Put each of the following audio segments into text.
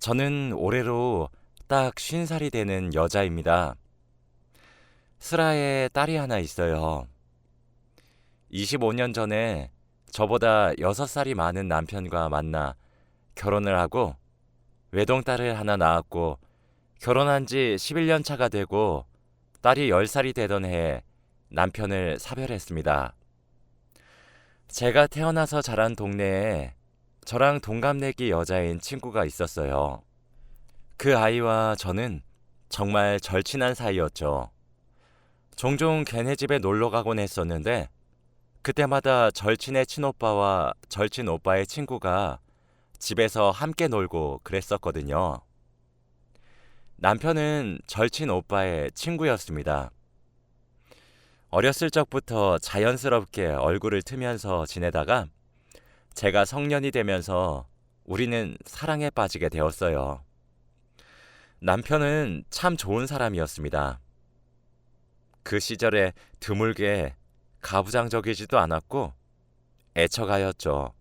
저는 올해로 딱 50살이 되는 여자입니다. 슬아에 딸이 하나 있어요. 25년 전에 저보다 6살이 많은 남편과 만나 결혼을 하고 외동딸을 하나 낳았고 결혼한 지 11년 차가 되고 딸이 10살이 되던 해에 남편을 사별했습니다. 제가 태어나서 자란 동네에 저랑 동갑내기 여자인 친구가 있었어요. 그 아이와 저는 정말 절친한 사이였죠. 종종 걔네 집에 놀러 가곤 했었는데 그때마다 절친의 친오빠와 절친 오빠의 친구가 집에서 함께 놀고 그랬었거든요. 남편은 절친 오빠의 친구였습니다. 어렸을 적부터 자연스럽게 얼굴을 트면서 지내다가 제가 성년이 되면서 우리는 사랑에 빠지게 되었어요. 남편은 참 좋은 사람이었습니다. 그 시절에 드물게 가부장적이지도 않았고 애처가였죠.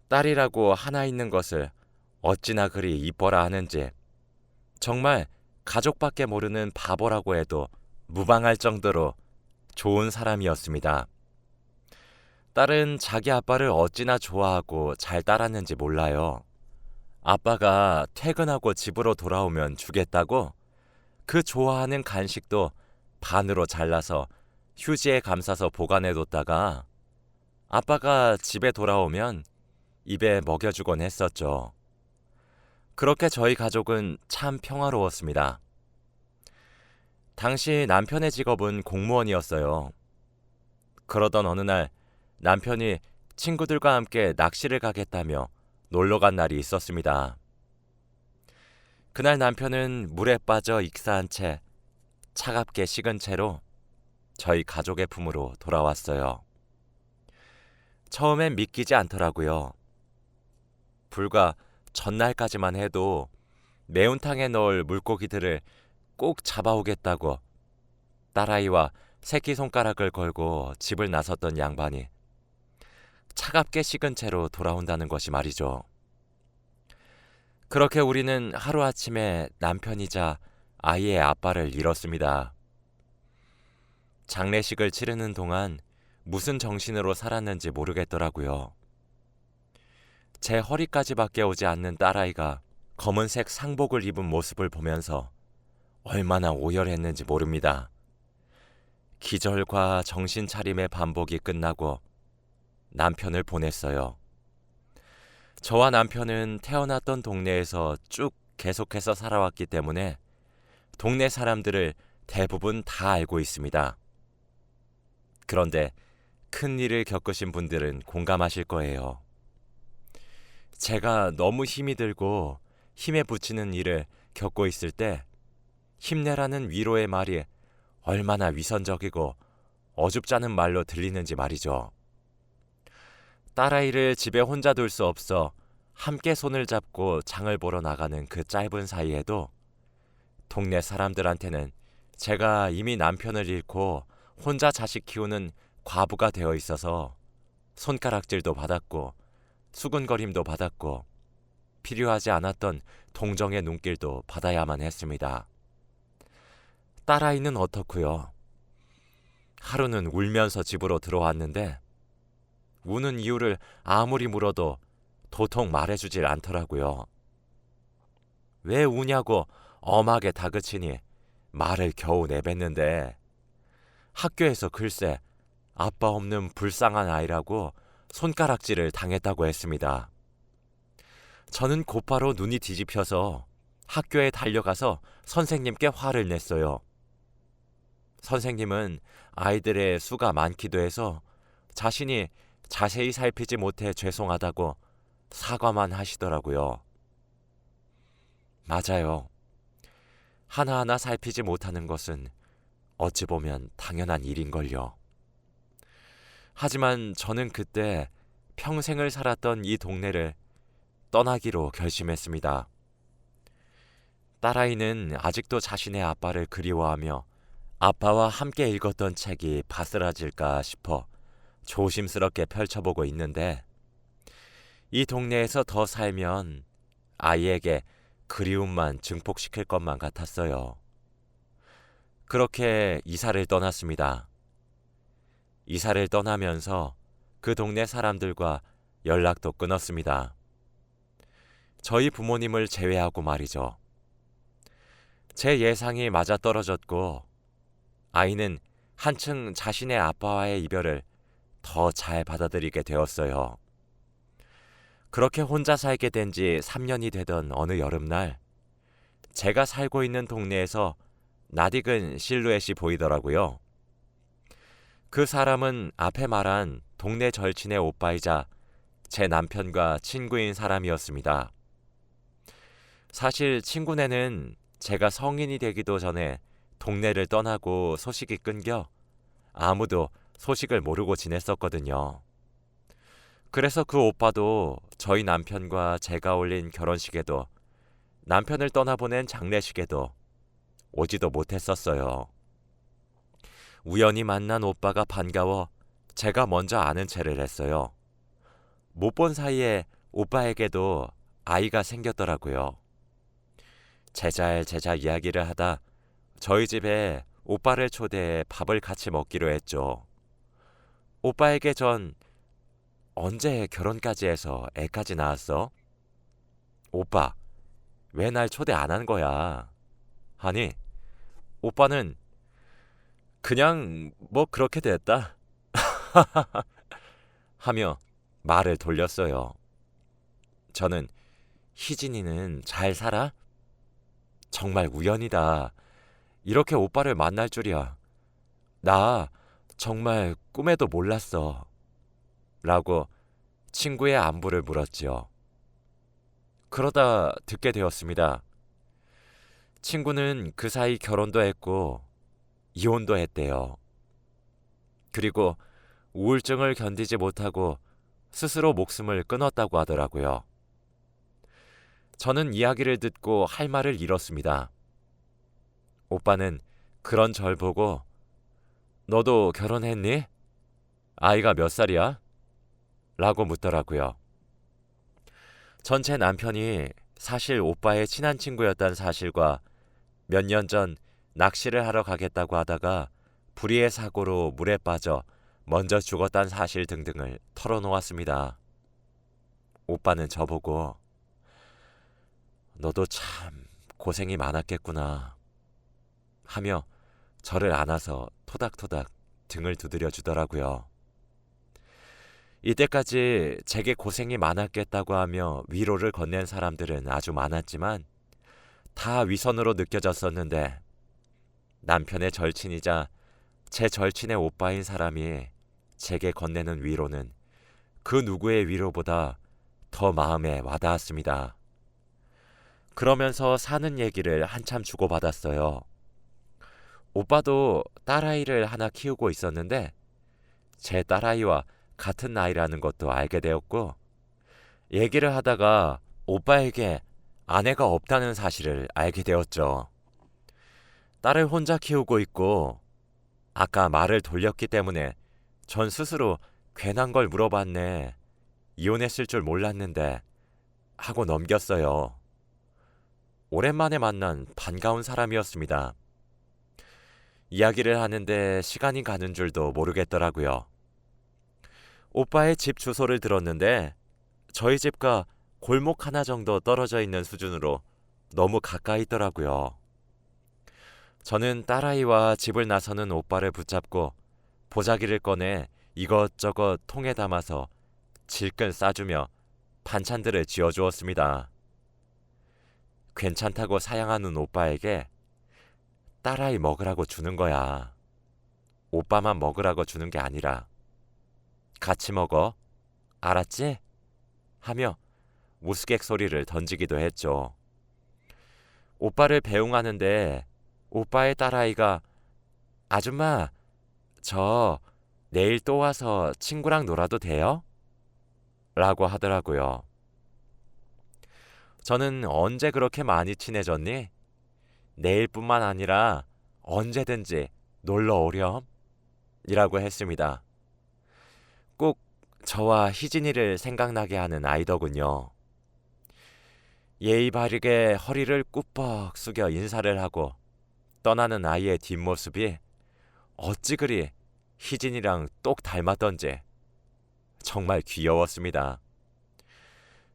딸이라고 하나 있는 것을 어찌나 그리 이뻐라 하는지 정말 가족밖에 모르는 바보라고 해도 무방할 정도로 좋은 사람이었습니다. 딸은 자기 아빠를 어찌나 좋아하고 잘 따랐는지 몰라요. 아빠가 퇴근하고 집으로 돌아오면 주겠다고 그 좋아하는 간식도 반으로 잘라서 휴지에 감싸서 보관해뒀다가 아빠가 집에 돌아오면 입에 먹여주곤 했었죠. 그렇게 저희 가족은 참 평화로웠습니다. 당시 남편의 직업은 공무원이었어요. 그러던 어느 날 남편이 친구들과 함께 낚시를 가겠다며 놀러 간 날이 있었습니다. 그날 남편은 물에 빠져 익사한 채 차갑게 식은 채로 저희 가족의 품으로 돌아왔어요. 처음엔 믿기지 않더라고요. 불과 전날까지만 해도 매운탕에 넣을 물고기들을 꼭 잡아오겠다고 딸아이와 새끼손가락을 걸고 집을 나섰던 양반이 차갑게 식은 채로 돌아온다는 것이 말이죠. 그렇게 우리는 하루아침에 남편이자 아이의 아빠를 잃었습니다. 장례식을 치르는 동안 무슨 정신으로 살았는지 모르겠더라고요. 제 허리까지밖에 오지 않는 딸아이가 검은색 상복을 입은 모습을 보면서 얼마나 오열했는지 모릅니다. 기절과 정신 차림의 반복이 끝나고 남편을 보냈어요. 저와 남편은 태어났던 동네에서 쭉 계속해서 살아왔기 때문에 동네 사람들을 대부분 다 알고 있습니다. 그런데 큰 일을 겪으신 분들은 공감하실 거예요. 제가 너무 힘이 들고 힘에 부치는 일을 겪고 있을 때 힘내라는 위로의 말이 얼마나 위선적이고 어줍잖은 말로 들리는지 말이죠. 딸아이를 집에 혼자 둘 수 없어 함께 손을 잡고 장을 보러 나가는 그 짧은 사이에도 동네 사람들한테는 제가 이미 남편을 잃고 혼자 자식 키우는 과부가 되어 있어서 손가락질도 받았고 수군거림도 받았고 필요하지 않았던 동정의 눈길도 받아야만 했습니다. 딸아이는 어떻고요? 하루는 울면서 집으로 들어왔는데 우는 이유를 아무리 물어도 도통 말해주질 않더라고요. 왜 우냐고 엄하게 다그치니 말을 겨우 내뱉는데 학교에서 글쎄 아빠 없는 불쌍한 아이라고 손가락질을 당했다고 했습니다. 저는 곧바로 눈이 뒤집혀서 학교에 달려가서 선생님께 화를 냈어요. 선생님은 아이들의 수가 많기도 해서 자신이 자세히 살피지 못해 죄송하다고 사과만 하시더라고요. 맞아요. 하나하나 살피지 못하는 것은 어찌 보면 당연한 일인걸요. 하지만 저는 그때 평생을 살았던 이 동네를 떠나기로 결심했습니다. 딸아이는 아직도 자신의 아빠를 그리워하며 아빠와 함께 읽었던 책이 바스라질까 싶어 조심스럽게 펼쳐보고 있는데 이 동네에서 더 살면 아이에게 그리움만 증폭시킬 것만 같았어요. 그렇게 이사를 떠났습니다. 이사를 떠나면서 그 동네 사람들과 연락도 끊었습니다. 저희 부모님을 제외하고 말이죠. 제 예상이 맞아떨어졌고 아이는 한층 자신의 아빠와의 이별을 더 잘 받아들이게 되었어요. 그렇게 혼자 살게 된 지 3년이 되던 어느 여름날, 제가 살고 있는 동네에서 낯익은 실루엣이 보이더라고요. 그 사람은 앞에 말한 동네 절친의 오빠이자 제 남편과 친구인 사람이었습니다. 사실 친구네는 제가 성인이 되기도 전에 동네를 떠나고 소식이 끊겨 아무도 소식을 모르고 지냈었거든요. 그래서 그 오빠도 저희 남편과 제가 올린 결혼식에도 남편을 떠나보낸 장례식에도 오지도 못했었어요. 우연히 만난 오빠가 반가워 제가 먼저 아는 체를 했어요. 못 본 사이에 오빠에게도 아이가 생겼더라고요. 제자 이야기를 하다 저희 집에 오빠를 초대해 밥을 같이 먹기로 했죠. 오빠에게 전 언제 결혼까지 해서 애까지 낳았어? 오빠, 왜 날 초대 안 한 거야? 하니 오빠는 그냥 뭐 그렇게 됐다 하며 말을 돌렸어요. 저는 희진이는 잘 살아? 정말 우연이다. 이렇게 오빠를 만날 줄이야. 나 정말 꿈에도 몰랐어. 라고 친구의 안부를 물었지요. 그러다 듣게 되었습니다. 친구는 그 사이 결혼도 했고 이혼도 했대요. 그리고 우울증을 견디지 못하고 스스로 목숨을 끊었다고 하더라고요. 저는 이야기를 듣고 할 말을 잃었습니다. 오빠는 그런 절 보고 너도 결혼했니? 아이가 몇 살이야? 라고 묻더라고요. 전 제 남편이 사실 오빠의 친한 친구였다는 사실과 몇 년 전 낚시를 하러 가겠다고 하다가 불의의 사고로 물에 빠져 먼저 죽었다는 사실 등등을 털어놓았습니다. 오빠는 저보고 너도 참 고생이 많았겠구나 하며 저를 안아서 토닥토닥 등을 두드려 주더라고요. 이때까지 제게 고생이 많았겠다고 하며 위로를 건넨 사람들은 아주 많았지만 다 위선으로 느껴졌었는데 남편의 절친이자 제 절친의 오빠인 사람이 제게 건네는 위로는 그 누구의 위로보다 더 마음에 와닿았습니다. 그러면서 사는 얘기를 한참 주고받았어요. 오빠도 딸아이를 하나 키우고 있었는데 제 딸아이와 같은 나이라는 것도 알게 되었고 얘기를 하다가 오빠에게 아내가 없다는 사실을 알게 되었죠. 딸을 혼자 키우고 있고 아까 말을 돌렸기 때문에 전 스스로 괜한 걸 물어봤네. 이혼했을 줄 몰랐는데 하고 넘겼어요. 오랜만에 만난 반가운 사람이었습니다. 이야기를 하는데 시간이 가는 줄도 모르겠더라고요. 오빠의 집 주소를 들었는데 저희 집과 골목 하나 정도 떨어져 있는 수준으로 너무 가까이 있더라고요. 저는 딸아이와 집을 나서는 오빠를 붙잡고 보자기를 꺼내 이것저것 통에 담아서 질끈 싸주며 반찬들을 지어주었습니다. 괜찮다고 사양하는 오빠에게 딸아이 먹으라고 주는 거야. 오빠만 먹으라고 주는 게 아니라 같이 먹어. 알았지? 하며 우스갯소리를 던지기도 했죠. 오빠를 배웅하는데 오빠의 딸아이가 아줌마, 저 내일 또 와서 친구랑 놀아도 돼요? 라고 하더라고요. 저는 언제 그렇게 많이 친해졌니? 내일뿐만 아니라 언제든지 놀러 오렴? 이라고 했습니다. 꼭 저와 희진이를 생각나게 하는 아이더군요. 예의 바르게 허리를 꾸벅 숙여 인사를 하고 떠나는 아이의 뒷모습이 어찌 그리 희진이랑 똑 닮았던지 정말 귀여웠습니다.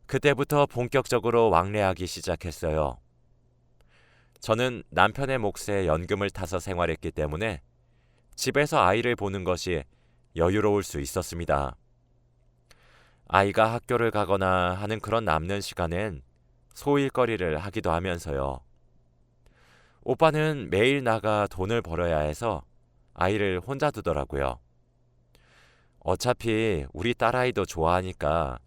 그때부터 본격적으로 왕래하기 시작했어요. 저는 남편의 몫에 연금을 타서 생활했기 때문에 집에서 아이를 보는 것이 여유로울 수 있었습니다. 아이가 학교를 가거나 하는 그런 남는 시간엔 소일거리를 하기도 하면서요. 오빠는 매일 나가 돈을 벌어야 해서 아이를 혼자 두더라고요. 어차피 우리 딸아이도 좋아하니까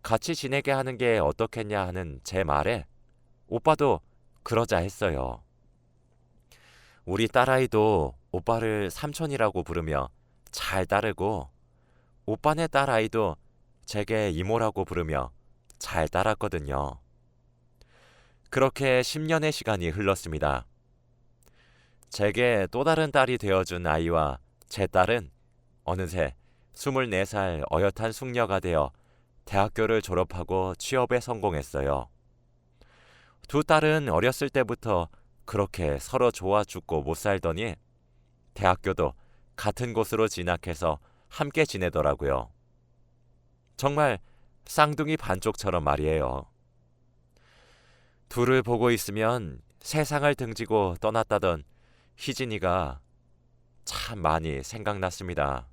같이 지내게 하는 게 어떻겠냐 하는 제 말에 오빠도 그러자 했어요. 우리 딸아이도 오빠를 삼촌이라고 부르며 잘 따르고 오빠네 딸아이도 제게 이모라고 부르며 잘 따랐거든요. 그렇게 10년의 시간이 흘렀습니다. 제게 또 다른 딸이 되어준 아이와 제 딸은 어느새 24살 어엿한 숙녀가 되어 대학교를 졸업하고 취업에 성공했어요. 두 딸은 어렸을 때부터 그렇게 서로 좋아 죽고 못 살더니 대학교도 같은 곳으로 진학해서 함께 지내더라고요. 정말 쌍둥이 반쪽처럼 말이에요. 둘을 보고 있으면 세상을 등지고 떠났다던 희진이가 참 많이 생각났습니다.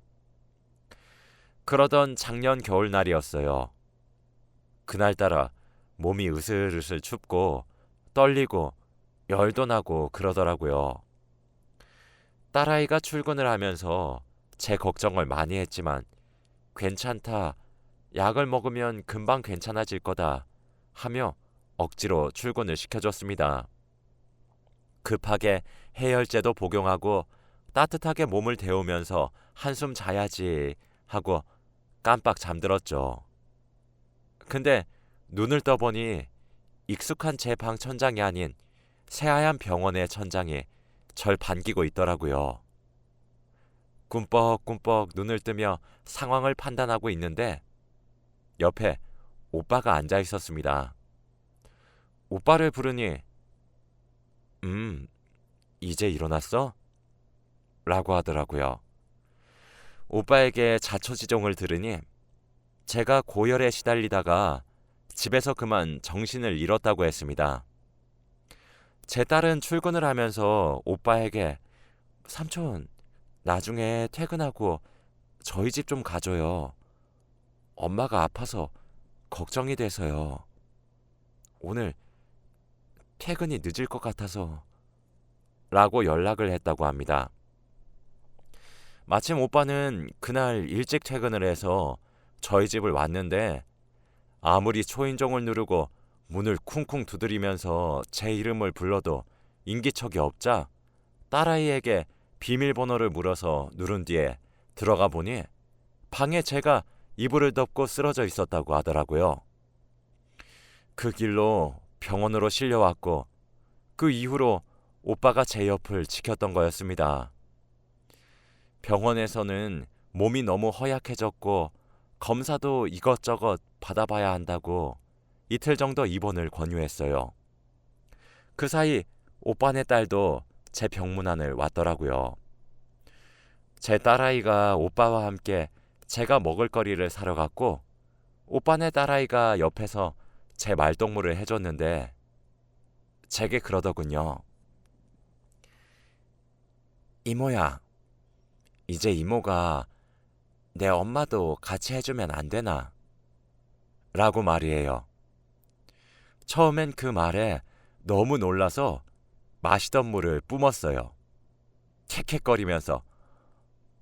그러던 작년 겨울날이었어요. 그날따라 몸이 으슬으슬 춥고 떨리고 열도 나고 그러더라고요. 딸아이가 출근을 하면서 제 걱정을 많이 했지만 괜찮다, 약을 먹으면 금방 괜찮아질 거다 하며 억지로 출근을 시켜줬습니다. 급하게 해열제도 복용하고 따뜻하게 몸을 데우면서 한숨 자야지 하고 깜빡 잠들었죠. 근데 눈을 떠보니 익숙한 제 방 천장이 아닌 새하얀 병원의 천장이 절 반기고 있더라고요. 꿈뻑꿈뻑 눈을 뜨며 상황을 판단하고 있는데 옆에 오빠가 앉아 있었습니다. 오빠를 부르니 이제 일어났어? 라고 하더라고요. 오빠에게 자초지종을 들으니 제가 고열에 시달리다가 집에서 그만 정신을 잃었다고 했습니다. 제 딸은 출근을 하면서 오빠에게 삼촌, 나중에 퇴근하고 저희 집 좀 가줘요. 엄마가 아파서 걱정이 돼서요. 오늘 퇴근이 늦을 것 같아서 라고 연락을 했다고 합니다. 마침 오빠는 그날 일찍 퇴근을 해서 저희 집을 왔는데 아무리 초인종을 누르고 문을 쿵쿵 두드리면서 제 이름을 불러도 인기척이 없자 딸아이에게 비밀번호를 물어서 누른 뒤에 들어가 보니 방에 제가 이불을 덮고 쓰러져 있었다고 하더라고요. 그 길로 병원으로 실려왔고 그 이후로 오빠가 제 옆을 지켰던 거였습니다. 병원에서는 몸이 너무 허약해졌고 검사도 이것저것 받아봐야 한다고 이틀 정도 입원을 권유했어요. 그 사이 오빠네 딸도 제 병문안을 왔더라고요. 제 딸아이가 오빠와 함께 제가 먹을 거리를 사러 갔고 오빠네 딸아이가 옆에서 제 말동무를 해줬는데 제게 그러더군요. 이모야, 이제 이모가 내 엄마도 같이 해주면 안 되나? 라고 말이에요. 처음엔 그 말에 너무 놀라서 마시던 물을 뿜었어요. 캑캑거리면서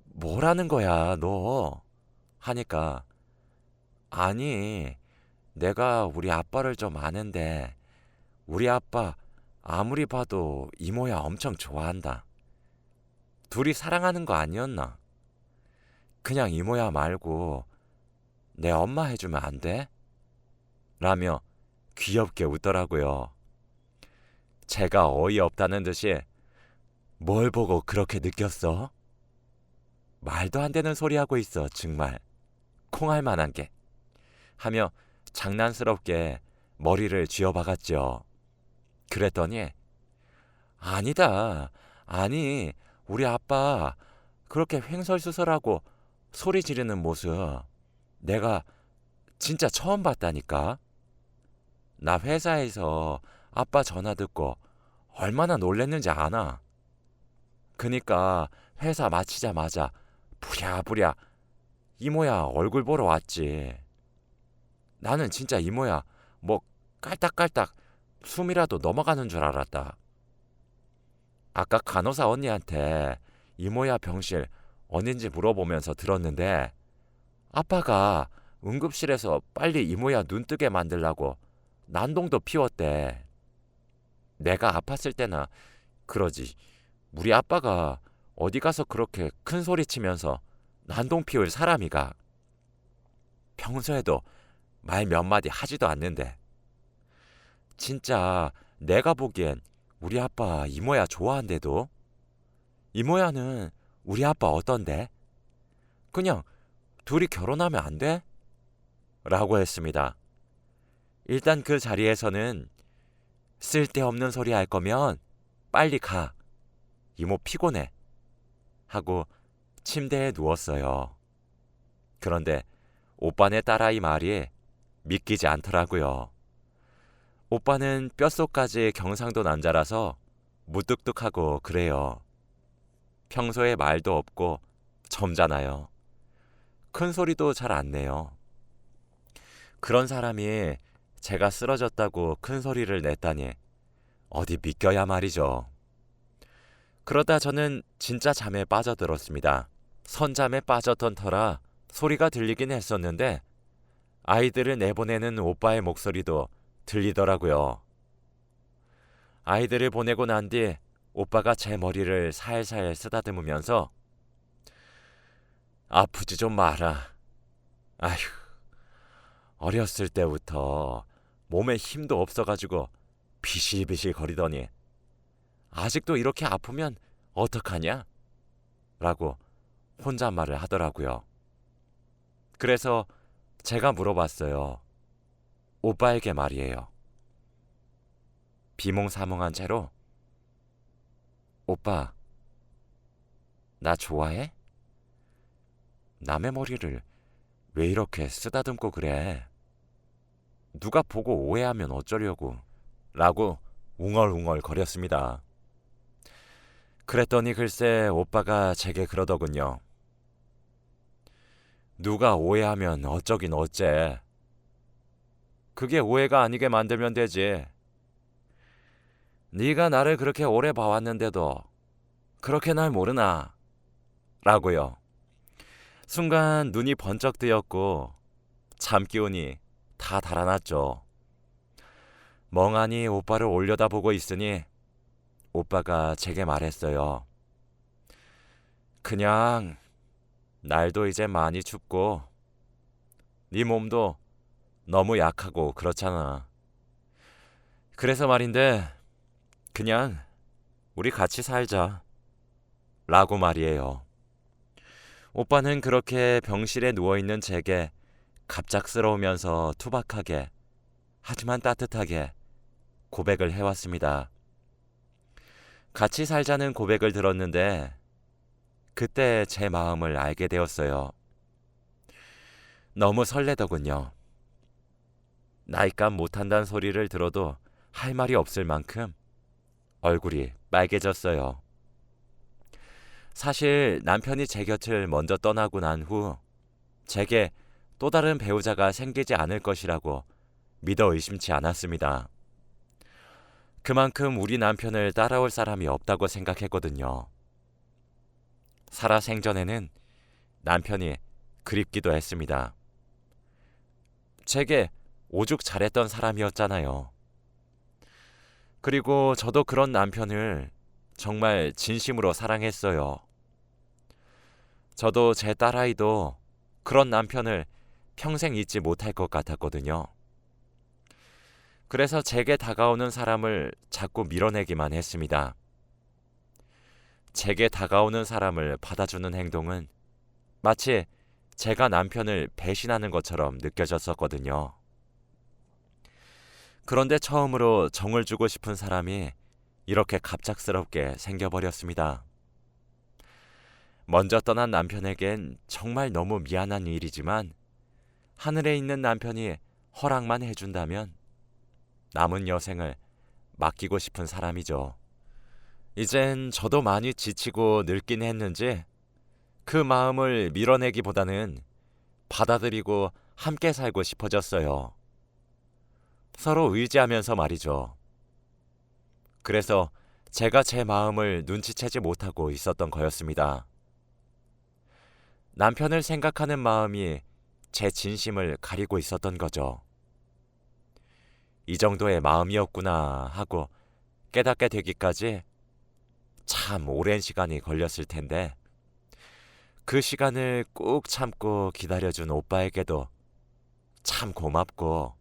뭐라는 거야 너? 하니까 아니 내가 우리 아빠를 좀 아는데 우리 아빠 아무리 봐도 이모야 엄청 좋아한다. 둘이 사랑하는 거 아니었나? 그냥 이모야 말고 내 엄마 해주면 안 돼? 라며 귀엽게 웃더라고요. 제가 어이없다는 듯이 뭘 보고 그렇게 느꼈어? 말도 안 되는 소리 하고 있어 정말. 콩할 만한 게. 하며 장난스럽게 머리를 쥐어박았죠. 그랬더니 아니다. 아니, 우리 아빠 그렇게 횡설수설하고 소리 지르는 모습 내가 진짜 처음 봤다니까. 나 회사에서 아빠 전화 듣고 얼마나 놀랬는지 아나? 그니까 회사 마치자마자 부랴부랴 이모야 얼굴 보러 왔지. 나는 진짜 이모야 뭐 깔딱깔딱 숨이라도 넘어가는 줄 알았다. 아까 간호사 언니한테 이모야 병실 어딘지 물어보면서 들었는데 아빠가 응급실에서 빨리 이모야 눈 뜨게 만들라고 난동도 피웠대. 내가 아팠을 때나 그러지. 우리 아빠가 어디 가서 그렇게 큰 소리 치면서 난동 피울 사람이가. 평소에도 말 몇 마디 하지도 않는데. 진짜 내가 보기엔 우리 아빠 이모야 좋아한대도. 이모야는 우리 아빠 어떤데? 그냥 둘이 결혼하면 안 돼? 라고 했습니다. 일단 그 자리에서는 쓸데없는 소리 할 거면 빨리 가. 이모 피곤해. 하고 침대에 누웠어요. 그런데 오빠네 딸아이 말이 믿기지 않더라고요. 오빠는 뼛속까지 경상도 남자라서 무뚝뚝하고 그래요. 평소에 말도 없고 점잖아요. 큰 소리도 잘 안 내요. 그런 사람이 제가 쓰러졌다고 큰 소리를 냈다니 어디 믿겨야 말이죠. 그러다 저는 진짜 잠에 빠져들었습니다. 선잠에 빠졌던 터라 소리가 들리긴 했었는데 아이들을 내보내는 오빠의 목소리도 들리더라고요. 아이들을 보내고 난 뒤 오빠가 제 머리를 살살 쓰다듬으면서 아프지 좀 마라. 아휴, 어렸을 때부터 몸에 힘도 없어가지고 비실비실 거리더니 아직도 이렇게 아프면 어떡하냐? 라고 혼잣말을 하더라고요. 그래서 제가 물어봤어요. 오빠에게 말이에요. 비몽사몽한 채로 오빠, 나 좋아해? 남의 머리를 왜 이렇게 쓰다듬고 그래? 누가 보고 오해하면 어쩌려고? 라고 웅얼웅얼 거렸습니다. 그랬더니 글쎄 오빠가 제게 그러더군요. 누가 오해하면 어쩌긴 어째. 그게 오해가 아니게 만들면 되지. 네가 나를 그렇게 오래 봐왔는데도 그렇게 날 모르나? 라고요. 순간 눈이 번쩍 뜨였고 잠기운이 다 달아났죠. 멍하니 오빠를 올려다보고 있으니 오빠가 제게 말했어요. 그냥 날도 이제 많이 춥고 네 몸도 너무 약하고 그렇잖아. 그래서 말인데 그냥 우리 같이 살자. 라고 말이에요. 오빠는 그렇게 병실에 누워있는 제게 갑작스러우면서 투박하게 하지만 따뜻하게 고백을 해왔습니다. 같이 살자는 고백을 들었는데 그때 제 마음을 알게 되었어요. 너무 설레더군요. 나이값 못한다는 소리를 들어도 할 말이 없을 만큼 얼굴이 빨개졌어요. 사실 남편이 제 곁을 먼저 떠나고 난 후 제게 또 다른 배우자가 생기지 않을 것이라고 믿어 의심치 않았습니다. 그만큼 우리 남편을 따라올 사람이 없다고 생각했거든요. 살아생전에는 남편이 그립기도 했습니다. 제게 오죽 잘했던 사람이었잖아요. 그리고 저도 그런 남편을 정말 진심으로 사랑했어요. 저도 제 딸아이도 그런 남편을 평생 잊지 못할 것 같았거든요. 그래서 제게 다가오는 사람을 자꾸 밀어내기만 했습니다. 제게 다가오는 사람을 받아주는 행동은 마치 제가 남편을 배신하는 것처럼 느껴졌었거든요. 그런데 처음으로 정을 주고 싶은 사람이 이렇게 갑작스럽게 생겨버렸습니다. 먼저 떠난 남편에겐 정말 너무 미안한 일이지만 하늘에 있는 남편이 허락만 해준다면 남은 여생을 맡기고 싶은 사람이죠. 이젠 저도 많이 지치고 늙긴 했는지 그 마음을 밀어내기보다는 받아들이고 함께 살고 싶어졌어요. 서로 의지하면서 말이죠. 그래서 제가 제 마음을 눈치채지 못하고 있었던 거였습니다. 남편을 생각하는 마음이 제 진심을 가리고 있었던 거죠. 이 정도의 마음이었구나 하고 깨닫게 되기까지 참 오랜 시간이 걸렸을 텐데 그 시간을 꾹 참고 기다려준 오빠에게도 참 고맙고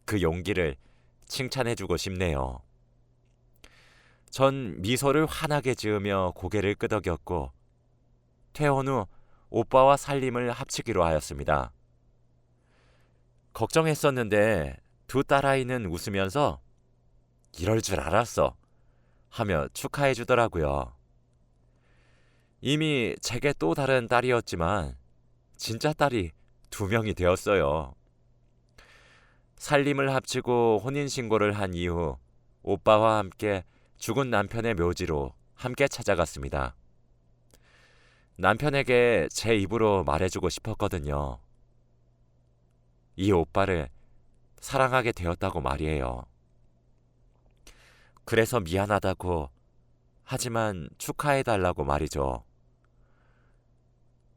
그 용기를 칭찬해주고 싶네요. 전 미소를 환하게 지으며 고개를 끄덕였고 퇴원 후 오빠와 살림을 합치기로 하였습니다. 걱정했었는데 두 딸아이는 웃으면서 이럴 줄 알았어 하며 축하해 주더라고요. 이미 제게 또 다른 딸이었지만 진짜 딸이 2명이 되었어요. 살림을 합치고 혼인신고를 한 이후 오빠와 함께 죽은 남편의 묘지로 함께 찾아갔습니다. 남편에게 제 입으로 말해주고 싶었거든요. 이 오빠를 사랑하게 되었다고 말이에요. 그래서 미안하다고 하지만 축하해달라고 말이죠.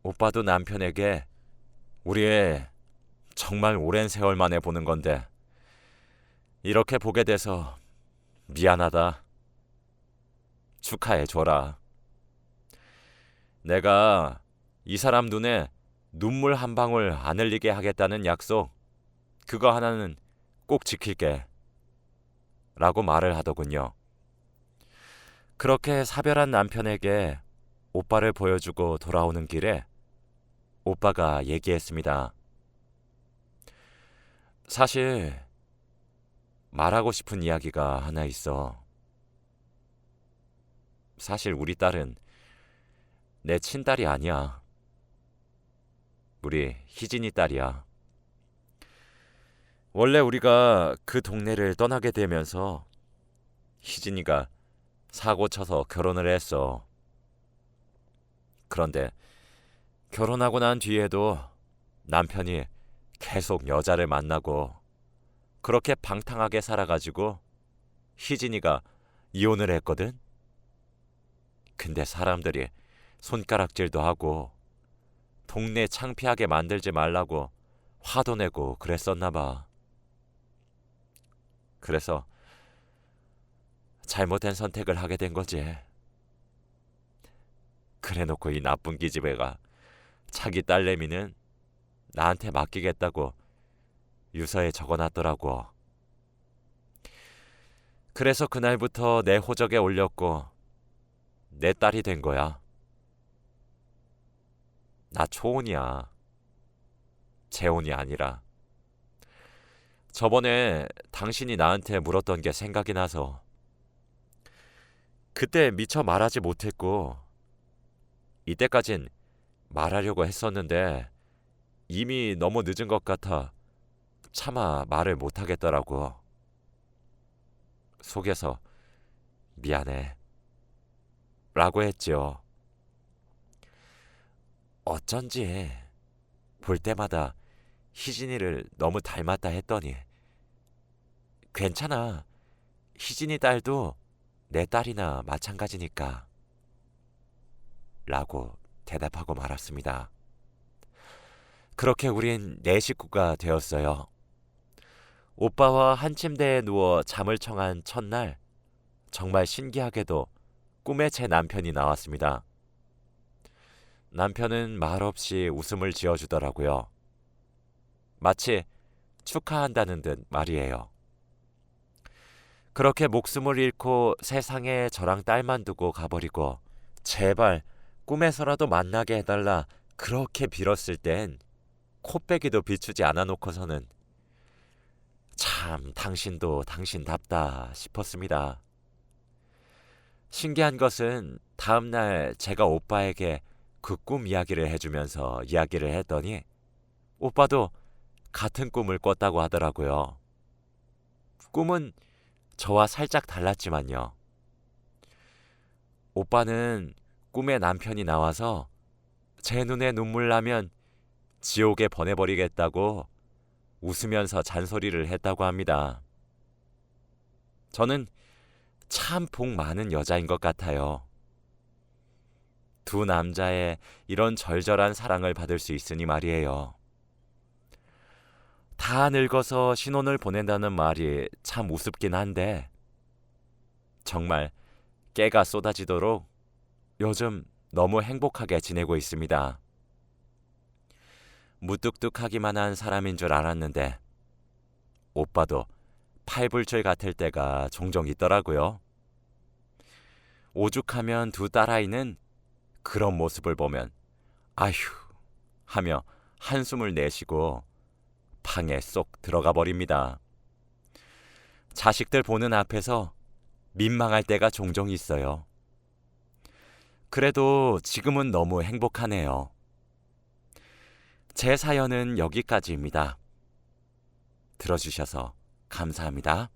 오빠도 남편에게 우리 정말 오랜 세월 만에 보는 건데 이렇게 보게 돼서 미안하다. 축하해줘라. 내가 이 사람 눈에 눈물 한 방울 안 흘리게 하겠다는 약속 그거 하나는 꼭 지킬게 라고 말을 하더군요. 그렇게 사별한 남편에게 오빠를 보여주고 돌아오는 길에 오빠가 얘기했습니다. 사실 말하고 싶은 이야기가 하나 있어. 사실 우리 딸은 내 친딸이 아니야. 우리 희진이 딸이야. 원래 우리가 그 동네를 떠나게 되면서 희진이가 사고 쳐서 결혼을 했어. 그런데 결혼하고 난 뒤에도 남편이 계속 여자를 만나고 그렇게 방탕하게 살아가지고 희진이가 이혼을 했거든. 근데 사람들이 손가락질도 하고 동네 창피하게 만들지 말라고 화도 내고 그랬었나 봐. 그래서 잘못된 선택을 하게 된 거지. 그래놓고 이 나쁜 기집애가 자기 딸내미는 나한테 맡기겠다고 유서에 적어놨더라고. 그래서 그날부터 내 호적에 올렸고 내 딸이 된 거야. 나 초혼이야. 재혼이 아니라. 저번에 당신이 나한테 물었던 게 생각이 나서 그때 미처 말하지 못했고 이때까진 말하려고 했었는데 이미 너무 늦은 것 같아 차마 말을 못하겠더라고. 속에서 미안해 라고 했죠. 어쩐지 볼 때마다 희진이를 너무 닮았다 했더니 괜찮아. 희진이 딸도 내 딸이나 마찬가지니까 라고 대답하고 말았습니다. 그렇게 우린 네 식구가 되었어요. 오빠와 한 침대에 누워 잠을 청한 첫날 정말 신기하게도 꿈에 제 남편이 나왔습니다. 남편은 말없이 웃음을 지어주더라고요. 마치 축하한다는 듯 말이에요. 그렇게 목숨을 잃고 세상에 저랑 딸만 두고 가버리고 제발 꿈에서라도 만나게 해달라 그렇게 빌었을 땐 코빼기도 비추지 않아 놓고서는 참, 당신도 당신답다 싶었습니다. 신기한 것은 다음날 제가 오빠에게 그 꿈 이야기를 해주면서 이야기를 했더니 오빠도 같은 꿈을 꿨다고 하더라고요. 꿈은 저와 살짝 달랐지만요. 오빠는 꿈에 남편이 나와서 제 눈에 눈물 나면 지옥에 보내버리겠다고 웃으면서 잔소리를 했다고 합니다. 저는 참 복 많은 여자인 것 같아요. 두 남자의 이런 절절한 사랑을 받을 수 있으니 말이에요. 다 늙어서 신혼을 보낸다는 말이 참 우습긴 한데 정말 깨가 쏟아지도록 요즘 너무 행복하게 지내고 있습니다. 무뚝뚝하기만 한 사람인 줄 알았는데 오빠도 팔불출 같을 때가 종종 있더라고요. 오죽하면 두 딸아이는 그런 모습을 보면 아휴 하며 한숨을 내쉬고 방에 쏙 들어가 버립니다. 자식들 보는 앞에서 민망할 때가 종종 있어요. 그래도 지금은 너무 행복하네요. 제 사연은 여기까지입니다. 들어주셔서 감사합니다.